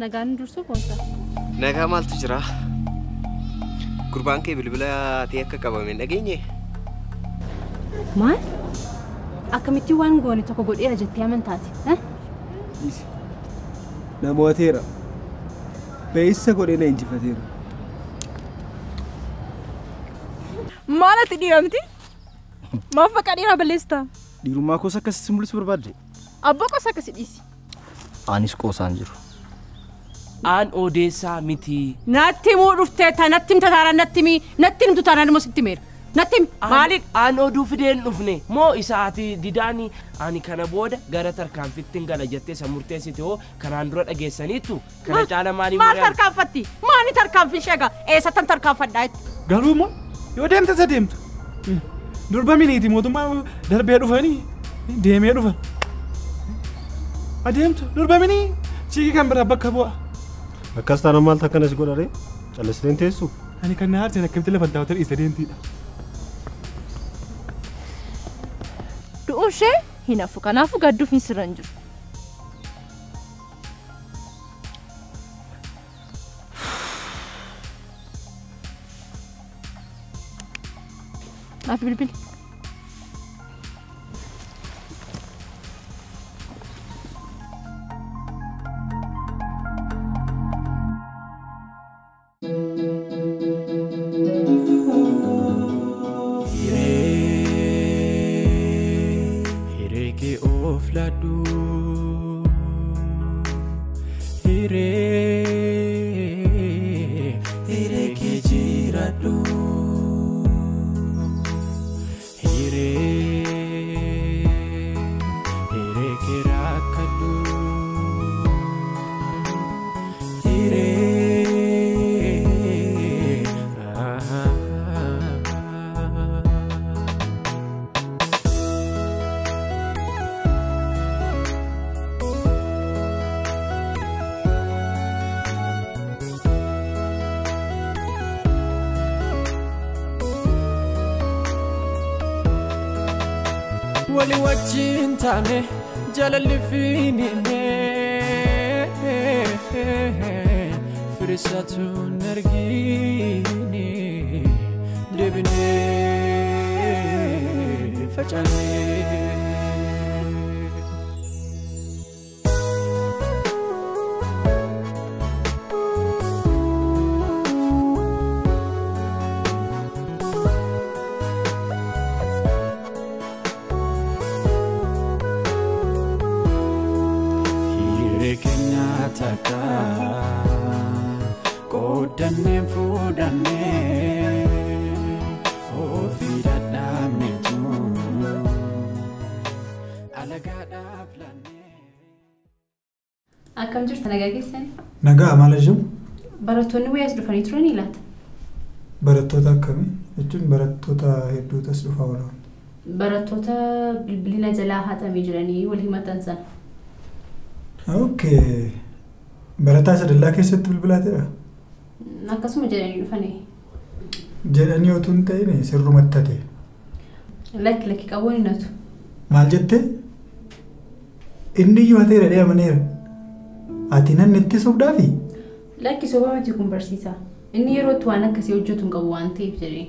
nagaan dursu koonsa. Nagaa maaltu jira? Gurbaan kee bilbila ta'e akka qabame dhageenye. Maal? Akkamitti waan goone tokko godheera jettee amantaati? Namooteera. Beessa godhee na injifateera. Maalati dhiiramti? Maaf bakka dhiiraa balleessita? Dhiirummaa koos akkasii mul'isu barbaadde? Abbaa koos akkasii dhiisi. Anis qoosaan jiru. Aan odeessaa miti. Natti himuu dhuftee natti himta taanaan natti himtu taanaan immoo sitti himeera. Natti himi maaliidha? Aan oduu fideen dhufne moo isaati didaani ani kana booda gara tarkaanfittiin gala jettee samurteessite hoo kanaan dura dhageessaniittu kana caala maaliin maal tarkaanfatti? Maani tarkaanfin sheega? Eessattan tarkaanfadhaa jetti? Garuu immoo yoo deemte isa deemtu. Durba miniiti mootummaa darbee dhufanii deemee dhufa. Adeemtu durba minii chiikii kan biraa bakka bu'a. Akkas taanaan maal takkanas godhare? Callisteen teessu? Ani kan na haarseen akkamitti lafa daawwatar isa deemtiidha. Du'uun ishee hin hafu kanaafuu gadduuf hin sirran jiru. Naaf bilbili. Wali wajjin taane jaalalli fiinine firisatu nargine deebine facaane. Kodanne fudanne ofida damne tu alagada planne. Akkam jirta nagaa keessan? Nagaa maal jiru? Barattoonni wayyaas dhufanii turanii laata? Barattoota akkamii? Jechuun barattoota hedduutas dhufaa oolan. Barattoota bilbilina jalaa haxamee jiranii wal himatan sana. Okay. Barataa sadallaa keessatti bilbilaateera? Akkasuma jedhanii dhufanii. Jedhanii otoo hin ta'in sirrumatti ta'e. Lakki qabuun hin hatu. Maal jettee? Inni iyyuu hateera deemaneera. Ati nan itti sobdaafi? Lakki soba miti kun barsiisa. Inni yeroo itti waan akkasii hojjetu hin qabu waan ta'eef jedhee.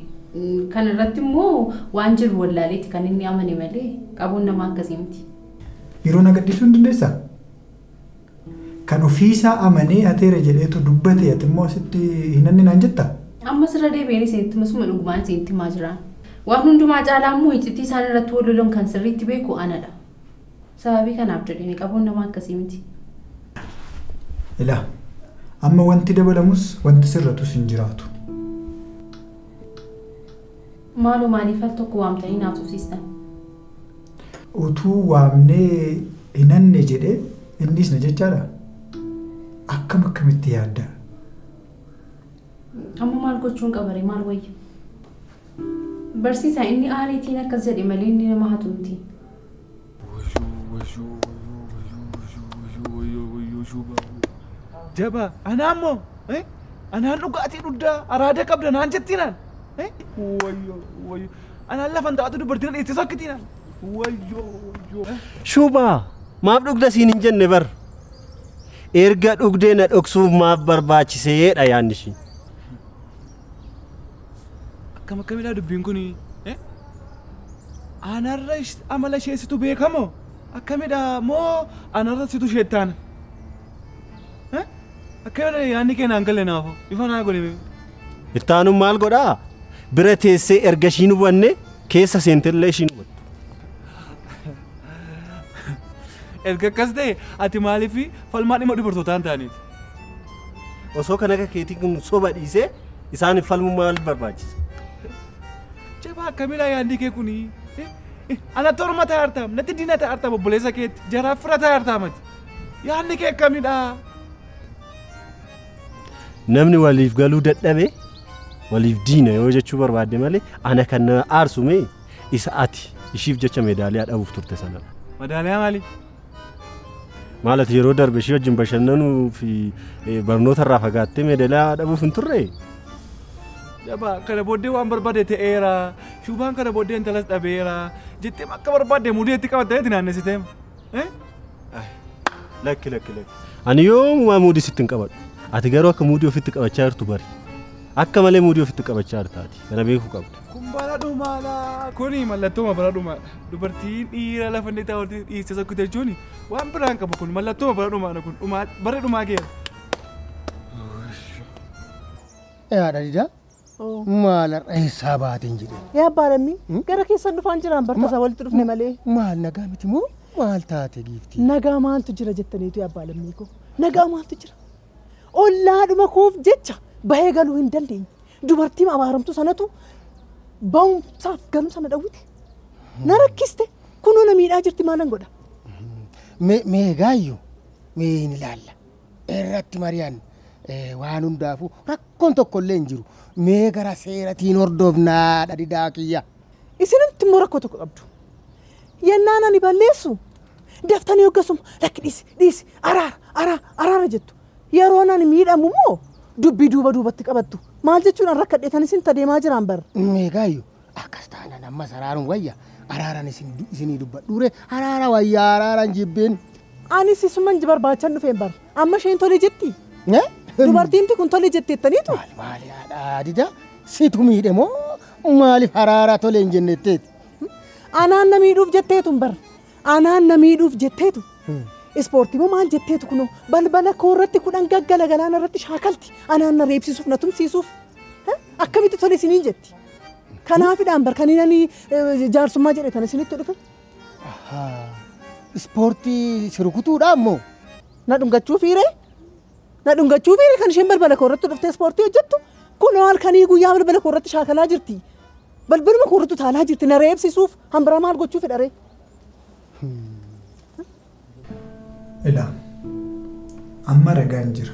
Kan irratti immoo waan jiru wallaaleeti kan inni amane malee qabuun nama akkasii miti. Yeroo nagaddiisuu hin dandeessaa? Kan ofiisaa amanee hateera jedheetu dubbate ati immoo asitti hinanni naan jetta? Amma sirra deebi'anii isinitti masuma dhugumaan isinitti himaa jiraan. Waan hundumaa caalaa immoo iccitii isaan irratti wal lolan kan sirriitti beeku anadha. Sababii kanaaf jedhanii qabuun nama akkasii miti. Ilaa amma wanti dabalamus wanti sirratus hin jiraatu. Maaloo maaliif al tokko waamtanii naaf tusiistan? Utuu waamnee hinanne jedhee innis na jechaadha. Akkamitti yaadda? Amma maal gochuun qabare maal wayya? Barsiisaa inni aariitiin akkas jedhe malee inni nama hatumti. Jaba anaammoo anaan dhugaatii dhuddaa araada qabda naan jettiinaan. Wayyo anaan lafan taa'atu dubartiin dhiisti sokkitiinaan. Wayyo. Shubaa maaf dhugda siin hin jenne bar. erga dhugdee na dhoksuuf maaf barbaachiseedha yaanni ishii. Akkam akkamidha dubbiin kuni? Anarra amala isheessitu beekamoo? Akkamidha moo anarra situ sheettaana? Akkamidha yaanni kee naan galle naafoo? Ifa naa godhe. Ittaanu maal godhaa? Bira teessee erga ishiin hubanne keessa seentellee ishiin hubatte. Erga akkas ta'e ati maaliif falmaa dhimma dubartootaan ta'aniiti? Osoo kan akka keetii kun soba dhiisee isaaniif falmuu maal barbaachisa? Jabaa akkamidha yaadni kee kuni? Anatti orma ta'e artaam, natti diina ta'e artaam obboleessa keetti, jaraaf fira ta'e artaamati. Yaadni kee akkamidha? Namni waliif galuu dadhabe waliif diina yoo jechuu barbaadde malee ana kan na aarsu mee isa ati ishiif jecha meedaaliyaa dhabuuf turte sanadha. Meedaaliyaa maali? Maalati yeroo darbe ishee wajjin bashannanuu fi barnoota irraa fagaattee meedaaliyaa dhabuuf hin turre? Jabaa kana booddee waan barbaade ta'eera, shubaan kana booddee intalas dhabeera, jettee akka barbaadde mudeetti qabattee naannessitee. Lakki. Ani yoomuma mudii sitti hin qabadhu. Ati garuu akka mudii ofitti qabachaa jirtu bari. Akka malee mudii ofitti qabachaa jirtaati. Kana beekuu qabda. Kun bara dhumaadha. Kuni mallattoo bara dhumaadha. Dubartiin dhiira lafa inni taa'utti dhiiste sokkute jechuun waan biraan qabu kun mallattoo bara dhumaadha kun bara dhumaa keera. Yaada didaa. Maal irraa baateen jedhee. Yaa baalamii gara keessan dhufaan jiraan bartasaa walitti dhufne malee. Maal nagaa miti moo maal taate giiftii? Nagaa maaltu jira jettaniitu yaa baalamii koo. Nagaa maaltu jira? Ollaadhuma koof jecha bahee galuu hin dandeenye. Dubartiin abaaramtu sanatu ba'umsaaf galuu sana dhawwite. Na rakkiste kunoo na miidhaa jirti maalan godha? Mee gaayyoo mee hin ilaalla. Irratti mariyaan waan hundaafuu rakkoon tokkollee hin jiru. Mee gara seeratiin hordofnaa dhadhidaa kiyya. Isinimti immoo rakkoo tokko qabdu. Yennaan ani balleessu daftanii hoggasuma lakki dhiisi araara jettu. Yeroo ani miidhamu moo dubbii duubatti qabattu. Maal jechuun rakkadheetan isin tadeemaa jiraan bara. Mee gaayyoo akkas taanaan ammas araaruun wayya. Araaraan isinii dubbadhuure araara wayyaa araaraan jibbeen. Anis isuman barbaachan dhufeen bara. Amma isheen tole jetti. Dubartiimti kun tole jetteettaniitu. Maali haadha dida situ miidhe moo maaliif araara tole hin jennetteeti? Anaan na miidhuuf jetteetu bara. Anaan na miidhuuf jetteetu. Ispoortii moo maal jetteetu kunoo balbala koo irratti 10 gaggala galaana irratti shaakalti. Anaan na reebsisuuf na tumsiisuuf. Akkamitti tole isiniin jetti? Kanaafidhaan bara kan inni jaarsummaa jedhetan isinitti dhufe. Ispoortii sirukutuudhaan moo? Na dhungachuu fiiree? Na dhungachuu fiiree kan isheen balbala koo irratti dhuftee ispoortii hojjettu kunoo halkanii guyyaa balbala koo irratti shaakalaa jirti. Balbaluma koo irratti taalaa jirti na reebsisuuf hambira maal gochuu fedharee? Ilaa amma ragaan jira.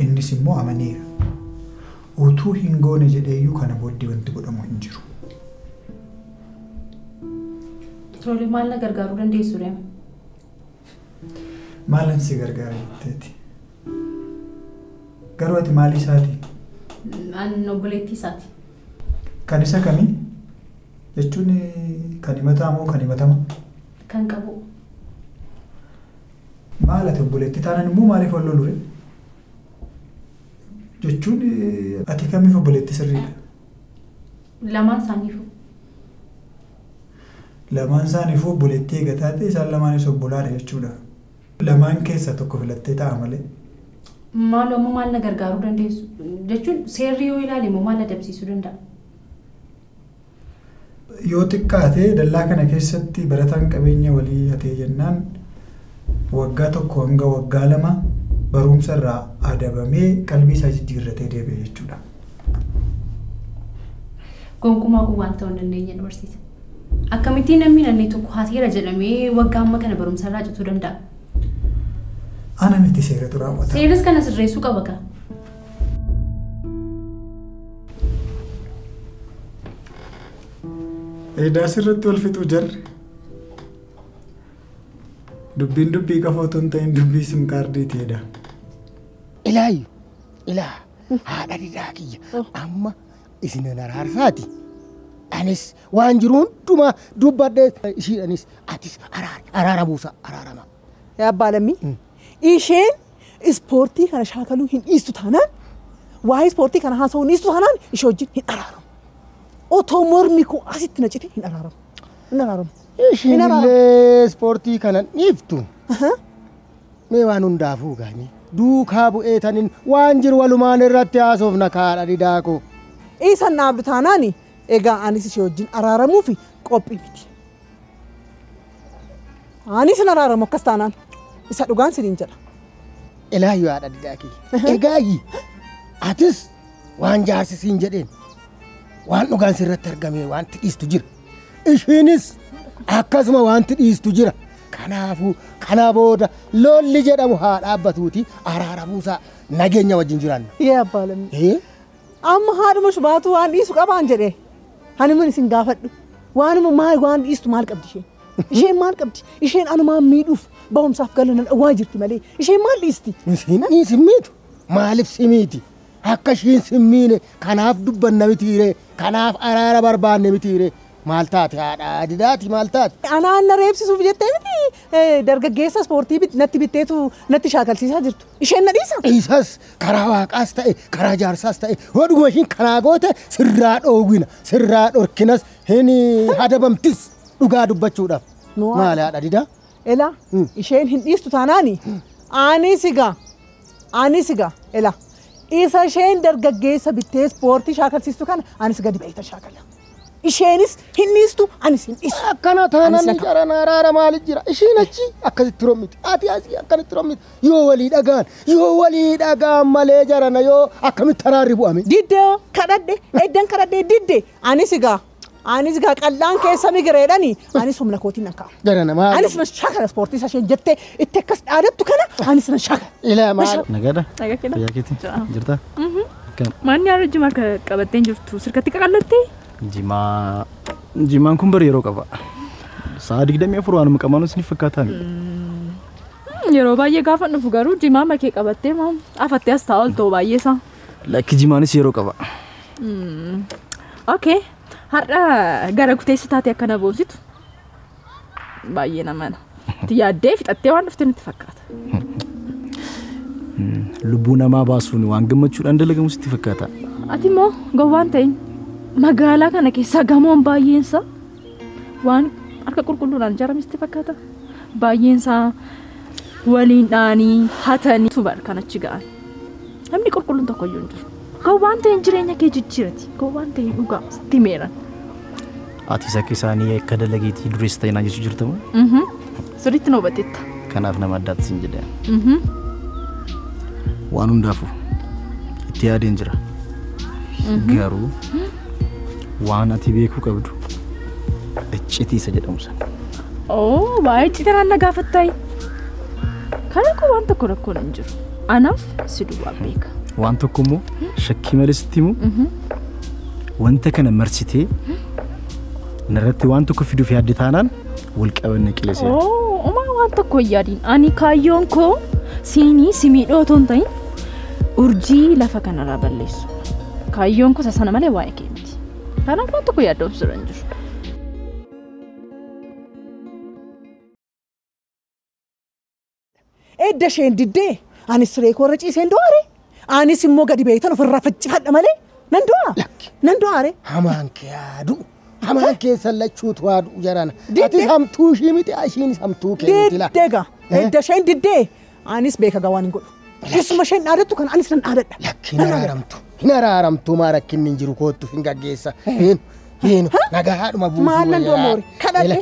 Innis immoo amaneera. Utuu hin goone jedheeyyuu kana booddee wanti godhamu hin jiru. Tole maal na gargaaruu dandeessu reem? Maalan si gargaara jetteeti? Garuu ati maali isaati? An obboleettii isaati. Kan isa kamii? Jechuun kan himataa moo kan himatama? Kan qabu. Maal ati obboleettii taanan immoo maaliif wal lolure? Jechuun ati kamiif obboleettii sirriidha? Lamaan isaaniifu. Lamaan isaaniifu obboleettii eegataa ta'e isaan lamaanis obbolaadha jechuudha. Lamaan keessa tokko filattee ta'a malee. Maal ammoo maal na gargaaruu dandeessu? Jechuun seerri yoo ilaale immoo maal adabsiisuu danda'a? Yoo xiqqaate dallaa kana keessatti barataan qabeenya walii hatee jennaan waggaa 1 hanga waggaa 2 barumsa irraa adabamee qalbii isaa jijjiirratee deebi'e jechuudha. Gonkumaa kun waan ta'uu hin dandeenye nu barsiisa. Akkamittiin namni nanni tokko hateera jedhamee waggaa amma kana barumsa irraa cituu danda'a? Ana miti seeratu raawwata. Seeras kana sirreessuu qaba ka. Eedaas irratti wal fixuu jarri. Dubbiin dubbii qofa otoo hin ta'in dubbii sim kaardiiti jedha. Ilaa haadha didaa kiyya amma isin araarsaati. Anis waan jiru hundumaa dubbadhee ishiidhanis atis araara buusa araarama. Yaa baalamii isheen ispoortii kana shaakaluu hin dhiistu taanaan waa'ee ispoortii kana haasa'uu hin dhiistu taanaan ishee wajjin hin araaramu. Otoo mormi koo asitti na cite hin araaramu. Hin araaramu. Isheen illee ispoortii kana dhiiftu. Mee waan hundaafuu gaanii duukaa bu'eetaniin waan jiru walumaan irratti haasofna kaadha didaakoo. Isan naabdu taanaani egaa anis ishee wajjin araaramuu fi qophii miti. Anis hin araaramu akkas taanaan isa dhugaan siniin jedha. Ilaayyuu haadha didaakii. Egaayyi atis waan jaarsisiin jedheen waan dhugaan sirratti argame wanti dhiistu jira. Isheenis akkasuma wanti dhiistu jira. Kanaafuu kana booda lolli jedhamu haa dhaabbatuuti araaramuusaa nageenya wajjin jiraanna. Yaa baalamni. Amma haadhuma shubaatu waan dhiisu qabaan jedhee. Hanuman isin gaafadhu. Waanuma maal waan dhiistu maal qabdi isheen? Isheen maal qabdi? Isheen anumaan miidhuuf ba'umsaaf galana dhawaa jirti malee. Isheen maal dhiisti? Isheen simmiitu. Maaliif simiiti? Akka isheen simmiine kanaaf dubbanna mitiire kanaaf araara barbaanne mitiire. Maal taate haadha didaati maal taate? Anaan na reebsisuuf jettee miti dargaggeessa ispoortii natti bitteetu natti shaakalsiisaa jirtu. Isheen na dhiisa? Dhiisas karaa waaqaas ta'e karaa jaarsaas ta'e hodhuma ishiin kanaa goote sirraa dhoowwina sirraa dhorkinas hin hadabamtis dhugaa dubbachuudhaaf. Maali haadha didaa? Ela isheen hin dhiistu taanaani anis egaa ela isa isheen dargaggeessa bittee ispoortii shaakalsiistu kana anis gadi ba'eetan shaakala. Isheenis hin dhiistu anis hin dhiisu. Akkana taanaan jaran araara maaliif jira? Isheen achi akkasitti rommiti. Ati asii akkanitti rommiti. Yoo walii dhagaan malee jarana yoo akkamitti araarri bu'ame? Diddee kadhadhe eddan kadhadhe diddee anis egaa qallaan keessa migireedhani anis humna kootiin nan ka'a. Jarana maali? Anis nan shaakala ispoortii isa isheen jettee itti akkas dhaadattu kana anis nan shaakala. Ilaa maali? Nagada? Fayyaa keetii? Jirtaa? Maanni haala jimaa qabatteen jirtu sirkatti qaqallattee? Jimaan kun bari yeroo qaba. Sa'a 24 waanuma qabaanu isiniif fakkaataa miti. Yeroo baay'ee gaafa dhufu garuu jimaa makee qabattee moo afattee as taa'u oltoo baay'ee isaa. Lakki jimaanis yeroo qaba. Okay. Har'a gara kuteessa taatee akkana boositu baay'ee namana. Itti yaaddee fixattee waan dhuftee nutti fakkaata. Lubbuu namaa baasuun waan gammachuudhaan dalagamu sitti fakkaata. Ati immoo gowwaan ta'in magaalaa kana keessa gamoon baay'eensa waan akka qulqulluudhaan ijaarame sitti fakkaata. Baay'eensa waliin dhaanii hatanii tubar kan achi ga'an. Namni qulqulluun tokko iyyuu hin jiru. Gowwaan ta'in jireenya kee jijjiirati. Gowwaan ta'in dhugaa sitti meeran. Ati isa keessaanii akka dalageetii dureessa ta'inaa jechuu jirtamu? Sirriitti na hubateetta. Kanaaf nama addaatti siin jedhee. Waan hundaafu itti yaadeen jira. Garuu waan ati beekuu qabdu iccitiisa jedhamu sana. Baay'ee icciitaan na gaafattaayi. Kana koo waan tokko rakkoon hin jiru. Anaaf si duwwaa beeka. Waan tokko immoo shakkii malee sitti himu wanta kana marsitee narratti waan tokko fiduuf yaadde taanaan wal qabanne qileesee. Waan tokko hin yaadiin. Ani kaayyoon koo siinii si miidhoo otoo hin ta'in urjii lafa kanarraa balleessu. Kaayyoon koo sana malee waa'ee kee miti. Kanaaf waan tokko yaaddoon sirra hin jiru. Edda isheen diddee anis siree koo irra ciiseen du'aare. Anis immoo gadi beektan ofirraa faccifadha malee nan du'aare. Hamaan kee yaadu. Hamaan kee sallachuutu waadu jarana. Ati samtuu ishii miti ishiin samtuu kee miti la. Diddeega. Edda isheen diddee anis beeka gawaan hin godhu. Isuma isheen dhaadattu kan anis nan dhaadadha. Lakki hin araaramtu maa rakkinni hin jiru koottu hin gaggeessa. Heenu nagaadhuma buusuu maal nan du'a moori kadhadhe.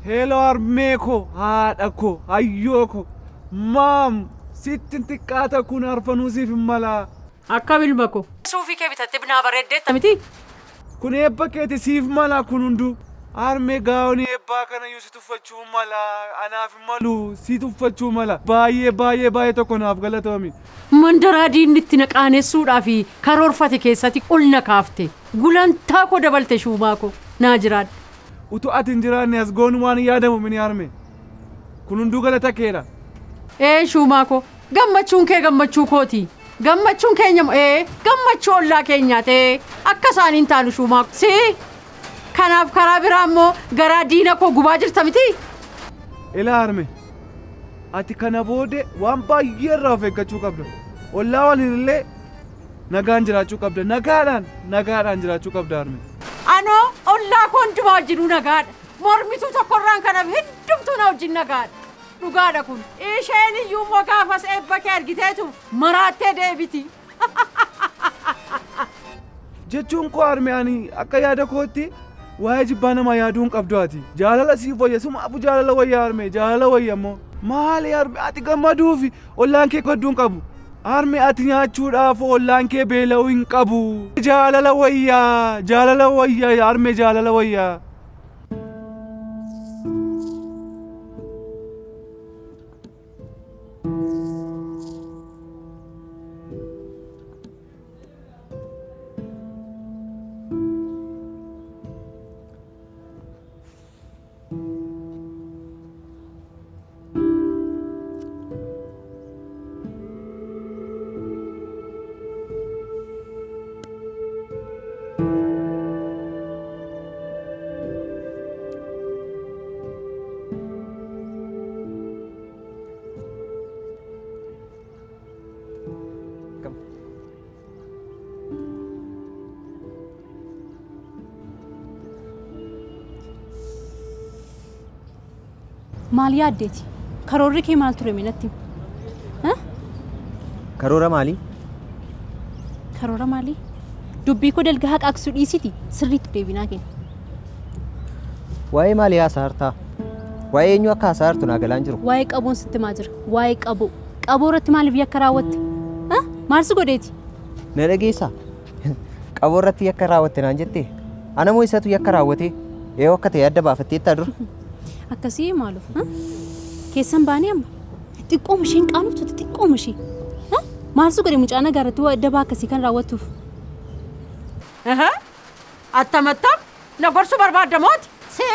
Hello armeeko haadhako hayyooko maam sittin xiqqaata kun arfanuu siif mala. Akka bilbako. Suufii kee bitattee binaa bareeddeetta miti. Kun eebba keeti siif mala kun hundu. Arme gaawni eebbaa kana yoo si tuffachuu mala anaaf malu si tuffachuu mala baay'ee tokko naaf galatoomi. Mandaraa diinni itti naqaanessuudhaa fi karoorfate keessatti ol na kaafte gulantaa koo dabalte shuumaa koo naa jiraadha. Utuu ati hin jiraanne as goonu waan yaadamu mini arme kun hunduu galata keera. Shuumaa koo gammachuun kee gammachuu kooti. Gammachuun keenya gammachuu ollaa keenyaa ta'e akka isaaniin taanu shuumaa si kanaaf karaa biraa immoo garaa diina koo gubaa jirta miti. Ilaa arme ati kana booda waan baay'ee irraa of eeggachuu qabda. Ollaa waliin illee nagaan jiraachuu qabda. Nagaadhaan jiraachuu qabda arme. Anoo ollaa koo hundumaa wajjinuu nagaadha. Mormituu tokkorraan kanaaf heddumtuu na wajjin nagaadha. Dhugaadha kun isheen iyyuu immoo gaafas eebba kee argiteetu maraattee deebiti. Jechuun koo arme ani akka yaada kootti waa'ee jibbaa namaa yaaduun qabdu ati. Jaalala siif wayya sumaafu jaalala wayya arme jaalala wayya immoo. Maali arme ati gammaduufi ollaan kee kodduun qabu. Arme ati nyaachuudhaaf ollaan kee beela'uu hin qabu. Jaalala wayya arme jaalala wayya. Maal yaaddeeti? Karoorri kee maal ture minatti? Karoora maali? Karoora maali? Dubbii koo dalga haqaaqsuu dhiisiti sirriitti deebinaa kenna. Waa'ee maalii haasa'artaa? Waa'ee eenyu akka haasa'artu naa galaan jiru? Waa'ee qaboon sitti maa jira? Waa'ee qaboo. Qaboo irratti maaliif yakka raawwatte? Maal si godheeti? Na dhageessaa? Qaboo irratti yakka raawwatte naan jettee? Ana moo isatu yakka raawwate? Akka ta'e adda baafatteettaa dura? Akkasii maaluuf? Keessan baanii amma? Xiqqooma isheen qaanoftu xiqqooma ishee. Maal si godhe mucaa nagaarratti adda baa akkasii kan raawwattuuf? Attamattam na gorsuu barbaadda mooti? Si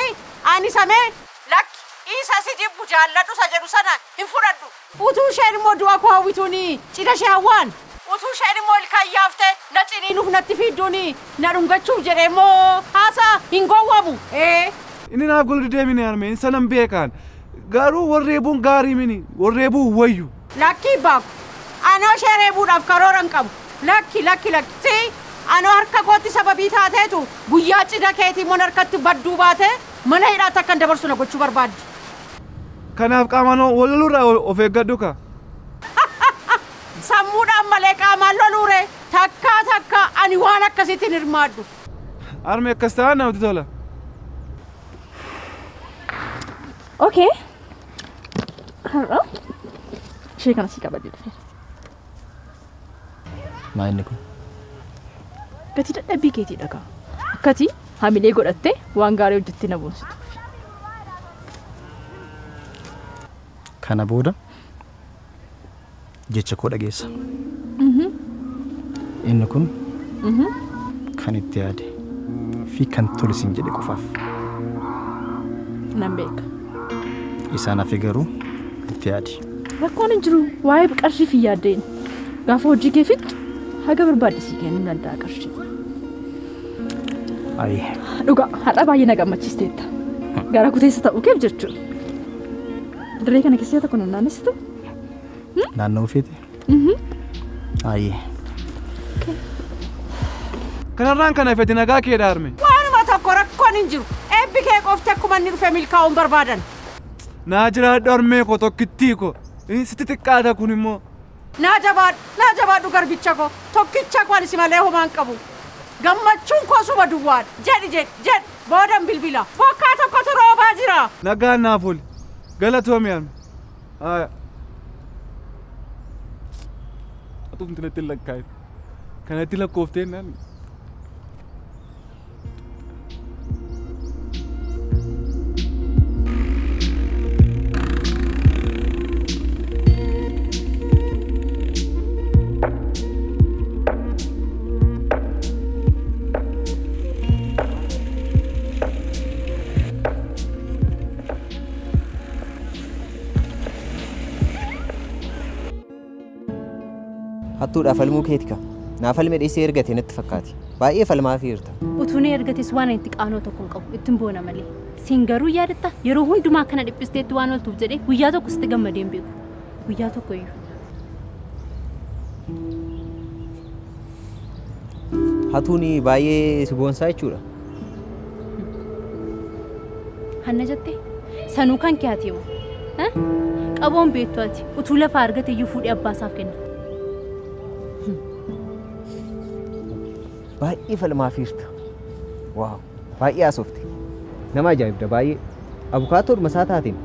ani samee lakki isa si jibbu jaalladhu isa jedhu sana hin fudhadhu. Utuu isheen immoo du'a koo hawwituuni cidha ishee hawwaan. Utuu isheen immoo ilkaan yaafte na ciniinuuf natti fiidduuni na dhungachuuf jedhee immoo haasaa hin gowwamu. Inni naa goldi deemine arme inni sanan beekaan garuu warreebuun gaarii mini warreebuu wayyu. Lakki baaku anoo ishee reebuudhaaf karoora hin qabu. Lakki si anoo harka kootti sababii taateetu guyyaa cidha keetii mon harkatti badduu baate mana hidhaatti akkan dabarsu na gochuu barbaaddi. Kanaaf qaamaan wallolurraa of eeggadhu ka. Sammuudhaan malee qaamaan loluure takka ani waan akkasitti hin hirmaadhu. Arme akkas ta'an namatti tola. Okay. Har'a ishee kana si qabadee dhufeera. Maa inni kun? Gatii dadhabbii keetii dhagaa. Akkati hamilee godhattee waan gaarii hojjettee na boonsituuf. Kana booda jecha koo dhageessa. Inni kun kan itti yaade fi kan tolu siin jedhe qofaaf. Nan beeka. Isaan hafe garuu itti yaadi. Rakkoon hin jiru waa'ee qarshii fi yaaddeen gaafa hojii kee fixxu haga barbaadisii kennuu danda'a qarshii. Dhugaa haadha baay'ee na gammachiisteetta. Gara kuteessa ta'uu keef jechuudha. Dirree kana keessaa tokko nu naannessitu? Naannoo feete? Kanarraan kana fedhi nagaa kee dhaarme. Waanuma tokko rakkoon hin jiru. Eebbi kee qofti akkuma inni dhufe milkaa'uun barbaadan. Naa jiraadhu armee koo tokkittii koo. Sitti xiqqaata kun immoo. Naa jabaadhu garbicha koo. Tokkicha koo anis malee homaan qabu. Gammachuun koo suba duwwaadha. Jedhi boodan bilbila. Bokkaa tokkotu roobaa jira. Nagaan naaf oli. Galatoomi arme. Atumti natti lakkaa'e. Kanatti lakkooftee naan. Hattuudha falmuu keetika. Naa falme dhiisee ergate natti fakkaati. Baay'ee falmaa fi hirta. Utuun ergates waan itti qaanoo tokko hin qabu ittiin boona malee. Siin garuu yaadatta yeroo hundumaa kana dhiphisteetti waan oltuuf jedhee guyyaa tokko sitti gammadeen beeku. Guyyaa tokko iyyuu. Hatuuni baay'ee si boonsaa jechuudha. Hanna jettee sanuu kan kee ati himu. Qaboon beektu ati utuu lafa argate iyyuu fuudhee abbaasaaf kenna. Baay'ee falmaa fi hirta. Waaw baay'ee haasofte. Nama ajaa'ibda baay'ee. Abukaatoo masaa taateen.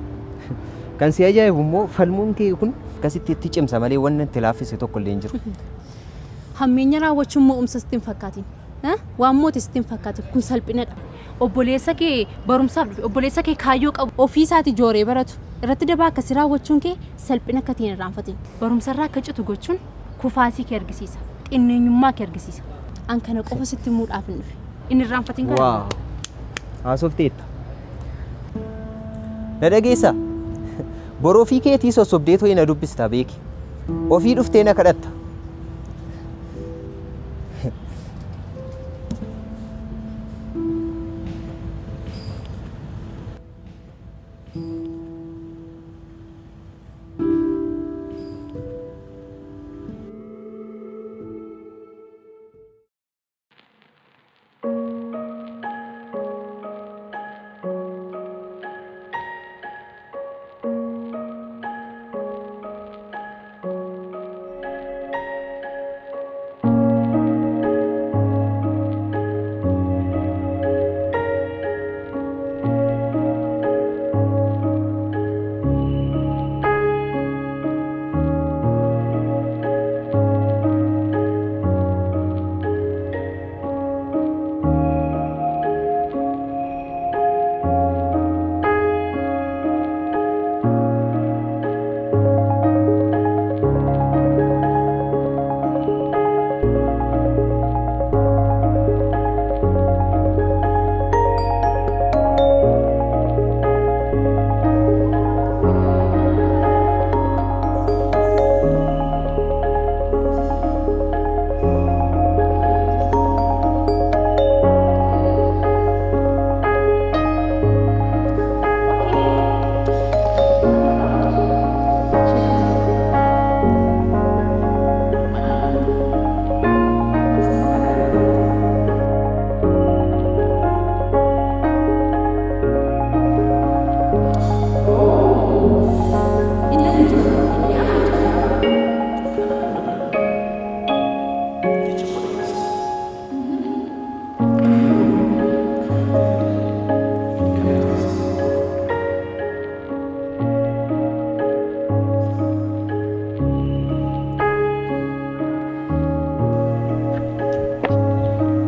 Kan si ajaa'ibu immoo falmuun kee kun akkasitti itti cimsa malee waan itti laaffise tokko illee hin jiru. Hammeenya raawwachuun mo'umsa sitti hin fakkaatin. Waan mootii sitti hin fakkaatin kun salphinadha. Obboleessa kee barumsaaf dhufe obboleessa kee kaayyoo qabu ofii isaati jooree baratu irratti dabaa akkasii raawwachuun kee salphina akka ta'e irraanfatin. Barumsarraa akka citu gochuun kufaatii kee argisiisa. Xinneenyummaa kee argisiisa. An kana qofa sitti muudhaaf hin dhufe. Inni irraanfatin kana. Waaw. Haasofteetta. Na dhageessa. Boroo fi keetii sossobdee tooyi na dubbista beeki. Ofii dhuftee na kadhatta.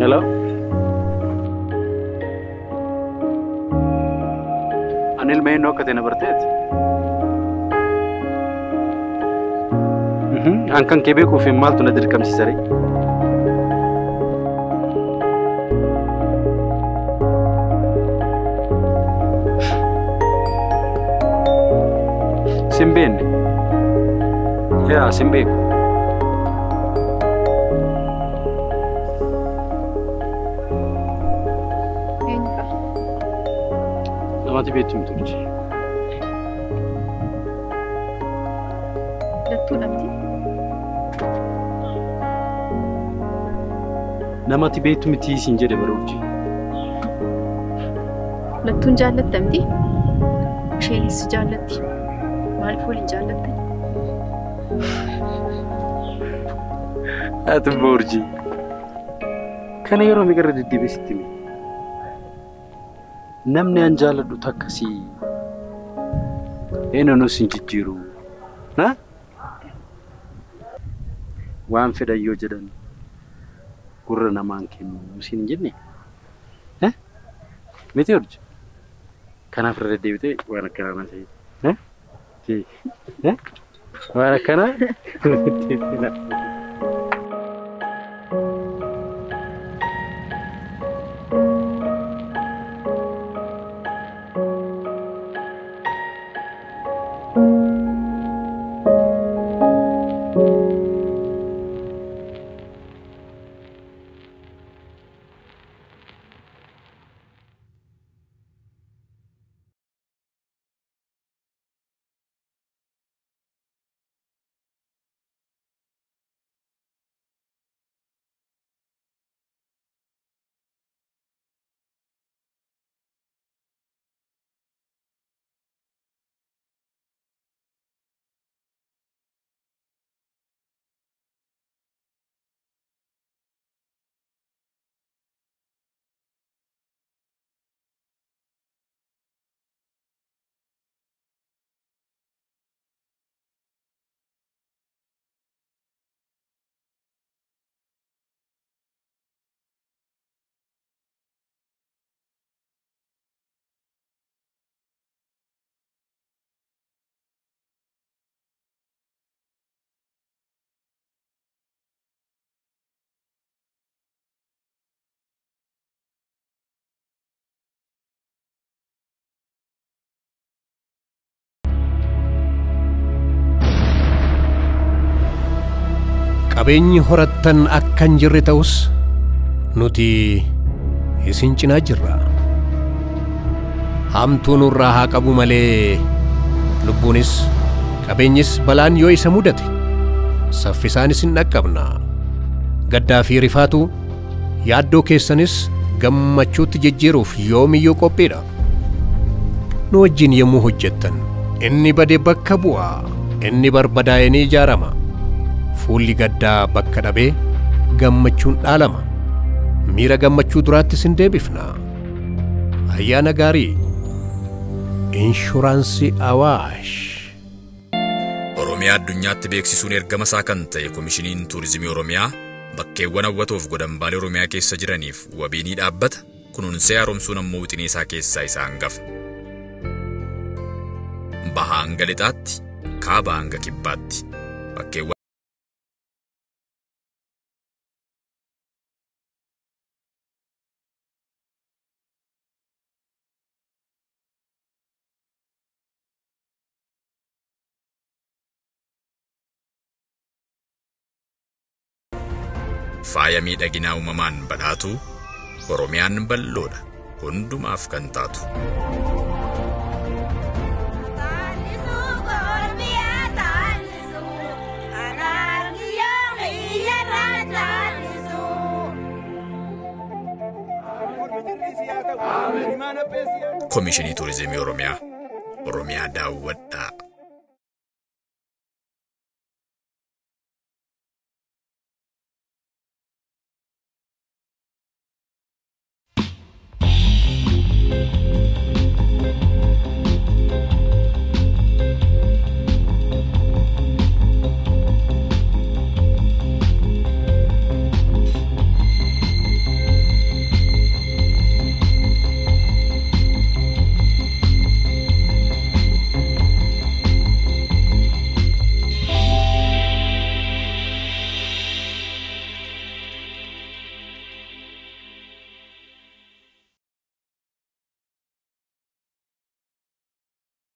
Hello? Anil main no katena bertet. Angkan kebe ku film mal tu nadir kam sisari. Simbin. Ya, Simbin. Namati betum turji. Dattu namti. Namati betum ti sinjede barurji. Lattun jaallattamti. Isheenis jaallatti. Maaliif waliin jaallatte? Ati borji. Kana yeroo migarra diddiibesitti mi. Namni an jaalladhu takkasii eenyuun sin jijjiiru. Waan fedhan yoo jedhan gurra namaan kennu sin jenne. Miti urji. Kanaaf irra deddeebitee waan akkanaa na ta'e. Waan akkanaa qabeenyi horattan akkan jirre ta'us nuti isin cinaa jirra. Hamtuun irraa haa qabu malee lubbuunis qabeenyis balaan yoo isa mudate saffisaan isin dhaqqabna. Gaddaa fi rifaatu yaaddoo keessanis gammachuutti jijjiiruuf yoomiyyuu qophiidha. Nu wajjin yommuu hojjettan inni bade bakka bu'aa, inni barbadaa'e ni ijaarama. Fuulli gaddaa bakka dhabee gammachuun dhaalama. Miira gammachuu duraatti isin deebifna. Ayyaana gaarii. Inshuraansii Awaash. Oromiyaa addunyaatti beeksisuun ergama isaa kan ta'e Komishiniin Tuurizimii Oromiyaa bakkeewwan hawwatoof godambaalee Oromiyaa keessa jiraniif wabii ni dhaabbata. Kunuunsee haaromsuun ammoo wixinee isaa keessaa isa hangafa. Bahaa hanga lixaatti, kaabaa hanga kibbaatti bakkeewwan faaya miidhaginaa uumamaan badhaatu Oromiyaan bal'oodha, hundumaaf kan taatu. Komishinii Tuurizimii Oromiyaa daawwadhaa.